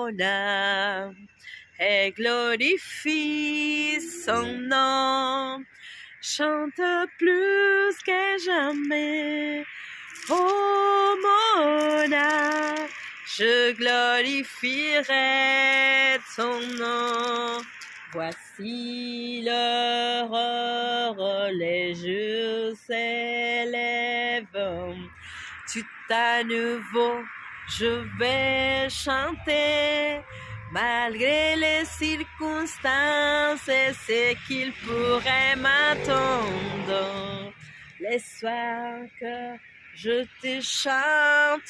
mon âme et glorifie son nom. Chante plus que jamais, oh mon âme, je glorifierai ton nom. Voici l'aurore, les jours s'élèvent. Tout à nouveau, je vais chanter. Malgré les circonstances, c'est qu'il pourrait m'attendre. Les soirs que je te chanterai.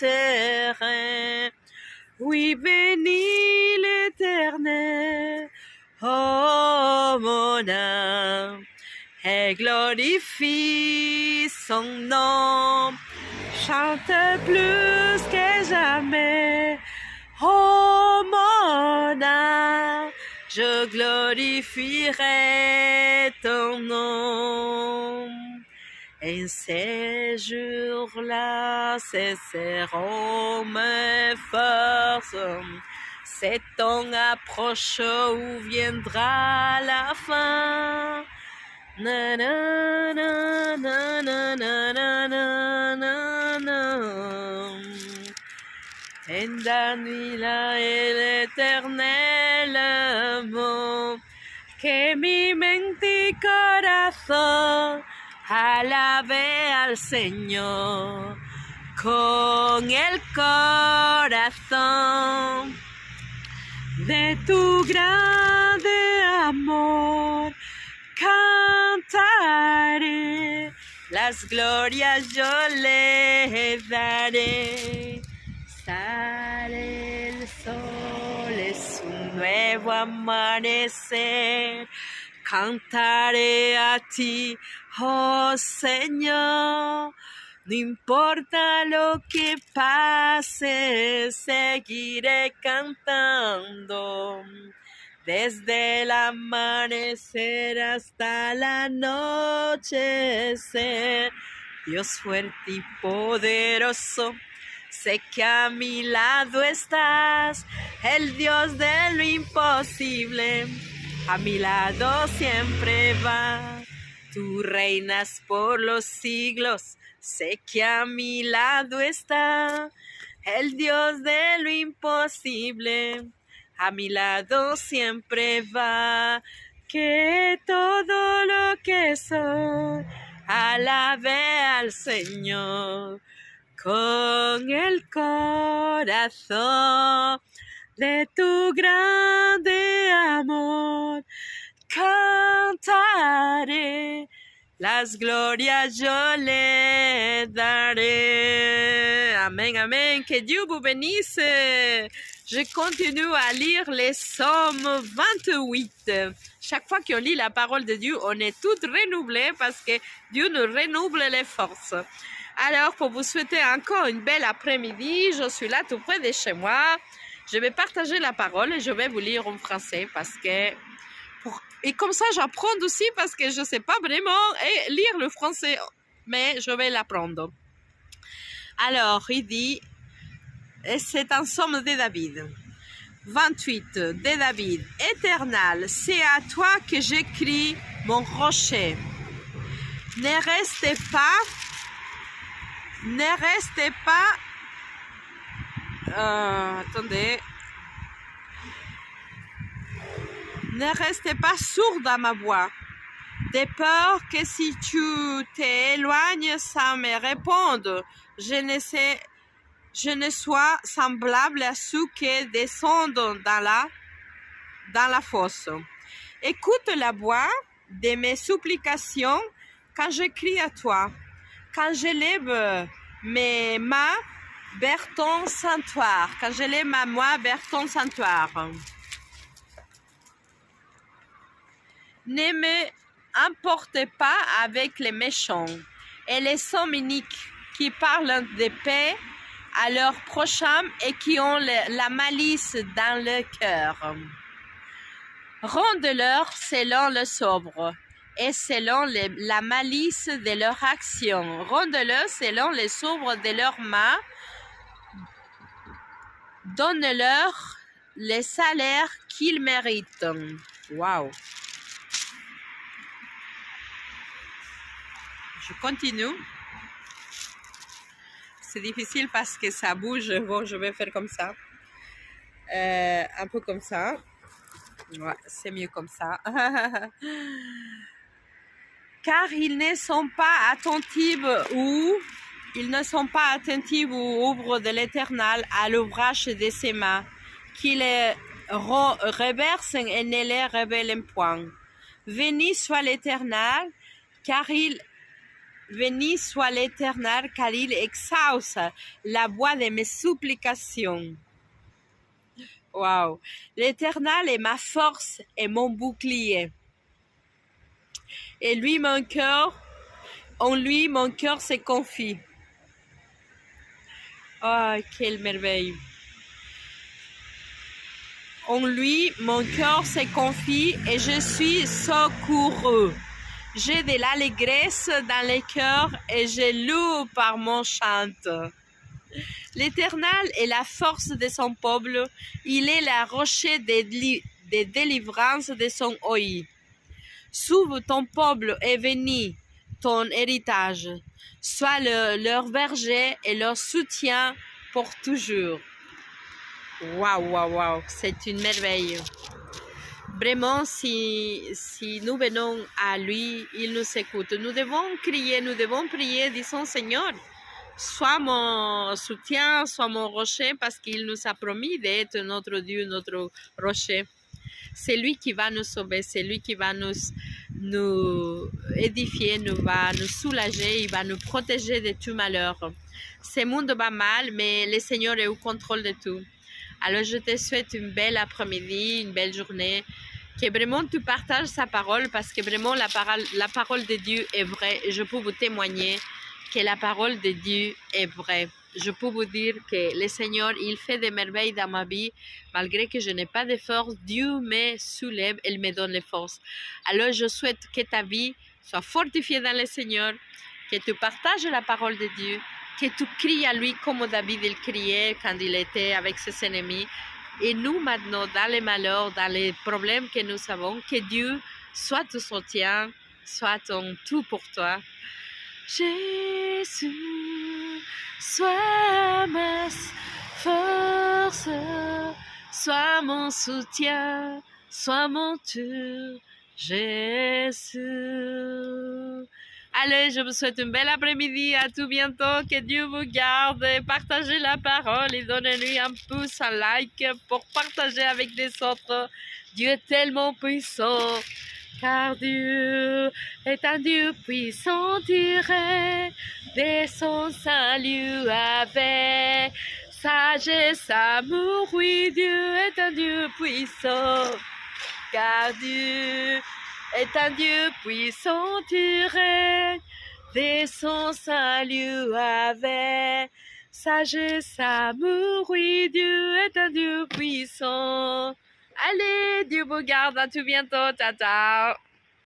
Oui, bénis l'Éternel, oh mon âme, et glorifie son nom. Chante plus que jamais, oh mon âme, je glorifierai ton nom. Et ces jours-là cesseront mes forces. Ces temps approche où viendra la fin. Na na na na na na na na na. Tendrila el eternel amor que mi mente y corazón alabe al Señor con el corazón. De tu grande amor cantaré, las glorias yo le daré. Sale el sol, es un nuevo amanecer. Cantaré a ti, oh Señor. No importa lo que pase, seguiré cantando. Desde el amanecer hasta el anochecer. Dios fuerte y poderoso, sé que a mi lado estás, el Dios de lo imposible. A mi lado siempre va, tú reinas por los siglos. Sé que a mi lado está, el Dios de lo imposible. A mi lado siempre va, que todo lo que soy, alabe al Señor. Con el corazón de tu grande amor cantaré, las glorias yo le daré. Amen, amen. Que Dieu vous bénisse. Je continue à lire les psaumes 28. Chaque fois qu'on lit la parole de Dieu, on est toutes renouvelées parce que Dieu nous renouvelle les forces. Alors, pour vous souhaiter encore une belle après-midi, je suis là tout près de chez moi. Je vais partager la parole et je vais vous lire en français parce que... Et comme ça, j'apprends aussi parce que je ne sais pas vraiment lire le français, mais je vais l'apprendre. Alors, il dit, et c'est un psaume de David. 28 de David. Éternel, c'est à toi que j'écris, mon rocher. Ne restez pas... attendez. Ne restez pas sourd à ma voix. De peur que si tu t'éloignes sans me répondre, je ne sois semblable à ceux qui descendent dans la fosse. Écoute la voix de mes supplications quand je crie à toi. Quand je lève mes mains vers ton sanctuaire. Quand je lève ma main vers ton sanctuaire. Ne me emportez pas avec les méchants et les hommes iniques qui parlent de paix à leurs prochains et qui ont la malice dans le cœur. Rende-leur selon le sobre et selon la malice de leur action. Rende-leur selon les sobres de leurs mains. Donne-leur les salaires qu'ils méritent. Waouh! Je continue. C'est difficile parce que ça bouge. Bon, je vais faire comme ça. Un peu comme ça. Ouais, c'est mieux comme ça. Car ils ne sont pas attentifs aux œuvres de l'Éternel, à l'ouvrage de ses mains, qui les reversent et ne les révèlent point. Béni soit l'Éternel, car il exauce la voix de mes supplications. Wow. L'Éternel est ma force et mon bouclier. Et lui, en lui, mon cœur se confie. Oh, quelle merveille. En lui, mon cœur se confie et je suis secouru. J'ai de l'allégresse dans le cœur et je loue par mon chant. L'Éternel est la force de son peuple. Il est la rocher de délivrance de son œil. Sauve ton peuple et bénis ton héritage. Sois leur berger et leur soutien pour toujours. Waouh, waouh, waouh, c'est une merveille. Vraiment, si nous venons à lui, il nous écoute. Nous devons crier, nous devons prier, disons Seigneur, sois mon soutien, sois mon rocher, parce qu'il nous a promis d'être notre Dieu, notre rocher. C'est lui qui va nous sauver, c'est lui qui va nous édifier, va nous soulager, il va nous protéger de tout malheur. Ce monde va mal, mais le Seigneur est au contrôle de tout. Alors je te souhaite une belle après-midi, une belle journée, que vraiment tu partages sa parole, parce que vraiment la parole de Dieu est vraie. Et je peux vous témoigner que la parole de Dieu est vraie. Je peux vous dire que le Seigneur, il fait des merveilles dans ma vie. Malgré que je n'ai pas de force, Dieu me soulève, il me donne les forces. Alors je souhaite que ta vie soit fortifiée dans le Seigneur, que tu partages la parole de Dieu, que tu cries à lui comme David il criait quand il était avec ses ennemis. Et nous maintenant, dans les malheurs, dans les problèmes que nous avons, que Dieu soit ton soutien, soit ton tout pour toi. Jésus, sois ma force, sois mon soutien, sois mon tout, Jésus. Allez, je vous souhaite une belle après-midi, à tout bientôt, que Dieu vous garde, partagez la parole et donnez-lui un pouce, un like pour partager avec les autres. Dieu est tellement puissant. Car Dieu est un Dieu puissant, tiré de son salut avec sagesse, amour. Oui, Dieu est un Dieu puissant. Car Dieu est un Dieu puissant, tiré de son salut avec sagesse, amour. Oui, Dieu est un Dieu puissant. Allez, Dieu vous garde, à tout bientôt, ciao, ciao.